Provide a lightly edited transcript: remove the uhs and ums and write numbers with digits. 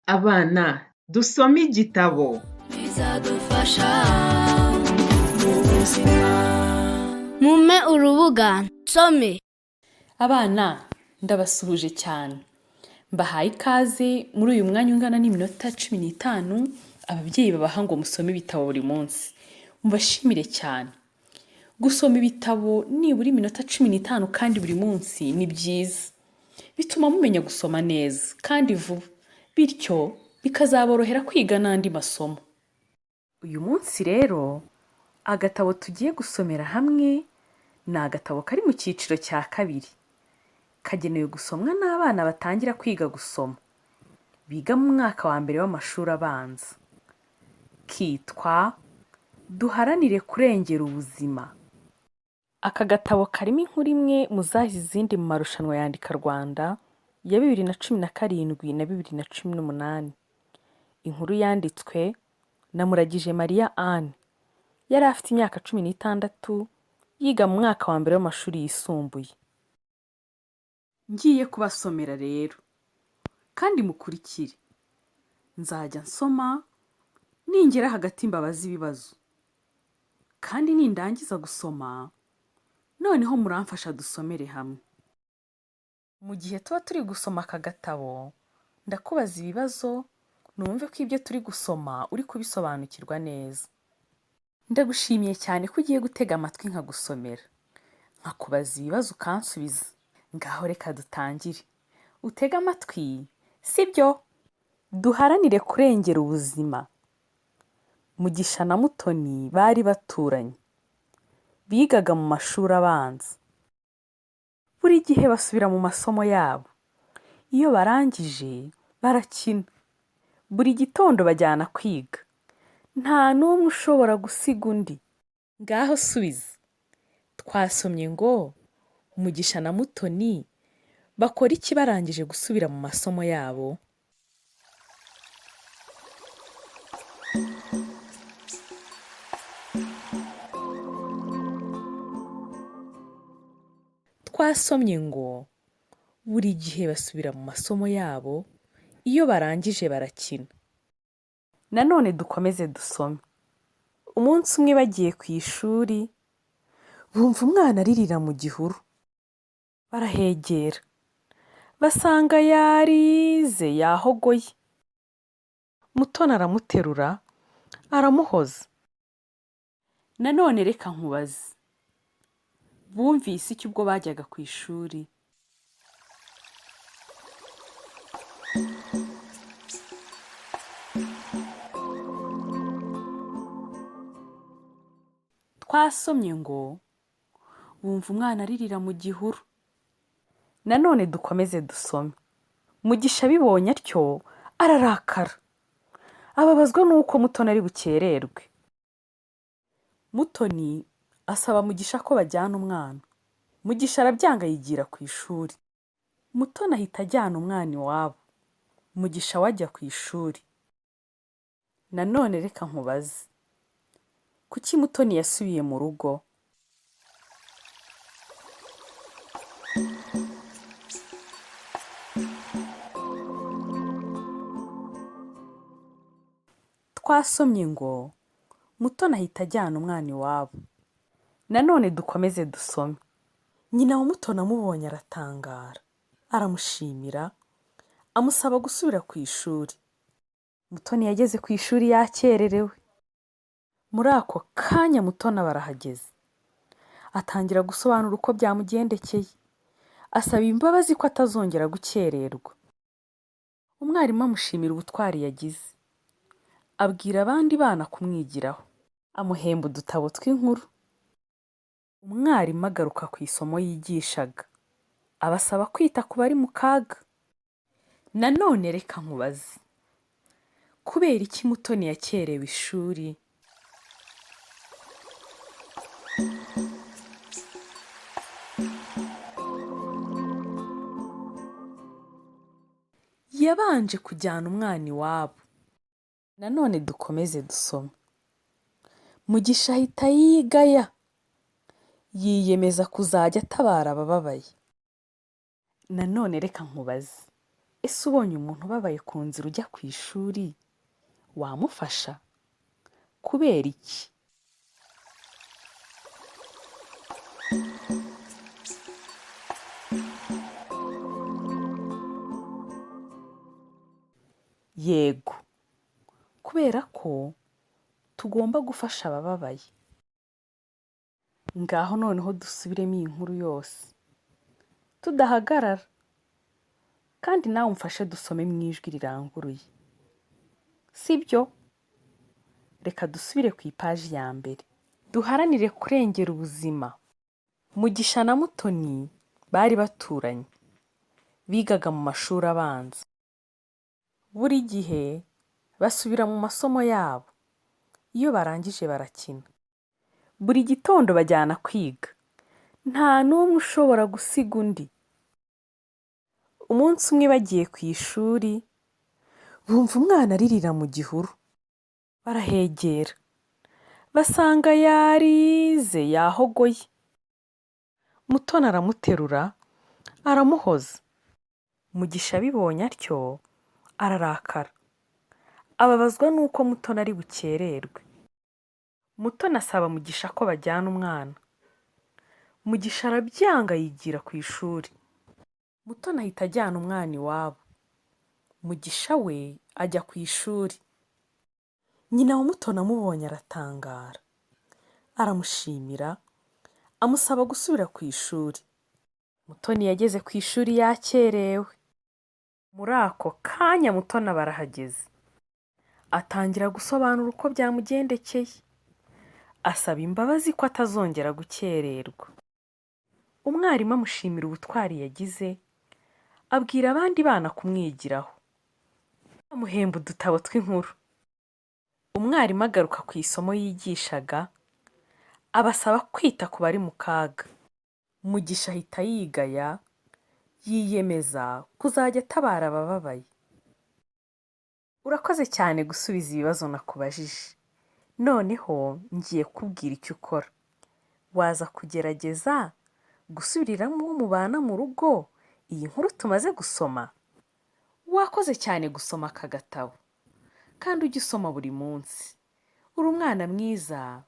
Abana, dusome igitabo. bizadufasha mu buzima. Mumpe urubuga nsome. Abana, ndabasuhuje cyane. Mbahaye ikaze muri uyu mwanya ungana n'iminota 15 ababyeyi babaha ngo musome ibitabo buri munsi. Mubashimire cyane. Gusoma ibitabo nibura iminota 15 kandi buri munsi ni byiza. Bituma mumenya gusoma neza kandi vuba. Bityo bikazaborohera kwiga n'andi masomo. Uyu munsi rero agatabo tugiye gusomera hamwe ni agatabo kari mu cyiciro cya 2. Kagenewe gusomwa n'abana batangira kwiga gusoma. Biga mu mwaka wa mbere w'amashuri abanza. Kitwa Duharanire Kurengera Ubuzima. Aka gatabo karimo inkuru imwe mu zahize izindi mu marushanwa yandika Rwanda ya 2017 na 2018. Inkuru yanditswe na Muragije Maria Anne. Yari afite imyaka 16, yiga mu mwaka wa mbere w'amashuri yisumbuye. Ngiye kubasomera rero kandi mukurikire. Nzajya nsoma ningera hagati mbabaza ibibazo. Kandi nindangiza gusoma noneho muramfasha dusomere hamwe. Mu gihe tuba turi gusoma aka gatabo, ndakubaza ibibazo numve ko ibyo turi gusoma uri kubisobanukirwa neza. Ndagushimiye cyane ko ugiye gutega amatwi nkagusomera. Nkakubaza ibibazo ukansubiza. Ngaho reka dutangire. Utega amatwi, sibyo? Duharanire kurengera ubuzima. Mugisha na Mutoni bari baturanye. Bigaga mu mashuri abanza. Buri gihe basubira mu masomo yabo. Iyo barangije barakina. Buri gitondo bajyana kwiga. Nta n'umwe ushobora gusiga undi. Ngaho subiza. Twasomye ngo Mugisha na Mutoni bakora iki barangije gusubira mu masomo yabo? Twasomye ngo buri gihe basubira mu masomo yabo, iyo barangije barakina. Nanone dukomeze dusome. Umunsi umwe bagiye ku ishuri, bumva umwana aririra mu gihuru. Barahegera. Basanga yarize yahogoye. Mutoni aramuterura, aramuhoza. Nanone reka nkubaze. Bumvise iki ubwo bajyaga ku ishuri? Twasomye ngo bumva umwana aririra mu gihuru. Nanone dukomeze dusome. Mugisha abibonye atyo ararakara. Ababazwa nuko Mutoni ari bukererwe. Mutoni asaba Mugisha ko bajyana umwana. Mugisha arabyanga yigira ku ishuri. Mutoni ahita ajyana umwana iwabo. Mugisha wajya ku ishuri. Nanone reka nkubaze. Kuki Mutoni yasubiye mu rugo? Twasomye ngo Mutoni ahita ajyana umwana iwabo. Nanone dukomeze dusome. Nyina wa Mutoni amubonye aratangara. Aramushimira, amusaba gusubira ku ishuri. Mutoni yageze ku ishuri yakererewe. Muri ako kanya Mutoni barahageze. Atangira gusobanura uko byamugendekeye. Asaba imbabazi ko atazongera gukererwa. Umwarimu amushimira ubutwari yagize. Abwira abandi bana kumwigiraho. Amuhemba udutabo tw'inkuru. Umwarimu agaruka ku isomo yigishaga. Abasaba kwita ku bari mu kaga. Nanone reka nkubaze. Kubera iki Mutoni yakerewe ishuri? Yabanje kujyana umwana iwabo. Nanone dukomeze dusome. Mugisha ahita yigaya. Yiyemeza kuzajya atabara abababaye. Nanone reka nkubaze. ese ubonye umuntu ubabaye ku nzira ujya ku ishuri wamufasha? Kubera iki? Yego, kubera ko tugomba gufasha abababaye. Ngaho noneho dusubiremo iyi nkuru yose tudahagarara, kandi nawe umfashe dusome mu ijwi riranguruye, sibyo? Reka dusubire ku ipaji ya mbere. Duharanire kurengera ubuzima. Mugisha na Mutoni bari baturanye, bigaga mu mashuri abanza. Buri gihe basubira mu masomo yabo, iyo barangije barakina. Buri gitondo bajyana kwiga, nta n'umwe ushobora gusiga undi. Umunsi umwe bagiye ku ishuri, bumva umwana aririra mu gihuru. Barahegera, basanga yarize yahogoye. Mutoni aramuterura, aramuhoza. Mugisha abibonye atyo ararakara, ababazwa n'uko Mutoni ari bukererwe. Mutoni asaba Mugisha ko bajyana umwana. Mugisha arabyanga, yigira ku ishuri. Mutoni ahita ajyana umwana iwabo. Mugisha we ajya ku ishuri. Nyina wa Mutoni amubonye aratangara, aramushimira, amusaba gusubira ku ishuri. Mutoni yageze ku ishuri yakerewe. Muri ako kanya Mutoni aba arahageze, atangira gusobanura uko byamugendekeye, asaba imbabazi ko atazongera gukererwa. Umwarimu amushimira ubutwari yagize, abwira abandi bana kumwigiraho, amuhemba udutabo tw'inkuru. Umwarimu agaruka ku isomo yigishaga, abasaba kwita ku bari mu kaga. Mugisha ahita yigaya, yiyemeza kuzajya atabara abababaye. Urakoze cyane gusubiza ibibazo nakubajije. Noneho ngiye kubwira icyo ukora. Waza kugerageza gusubiriramo uwo mubana mu rugo iyi nkuru tumaze gusoma. Wakoze cyane gusoma aka gatabo, kandi ujye usoma buri munsi. Uri umwana mwiza.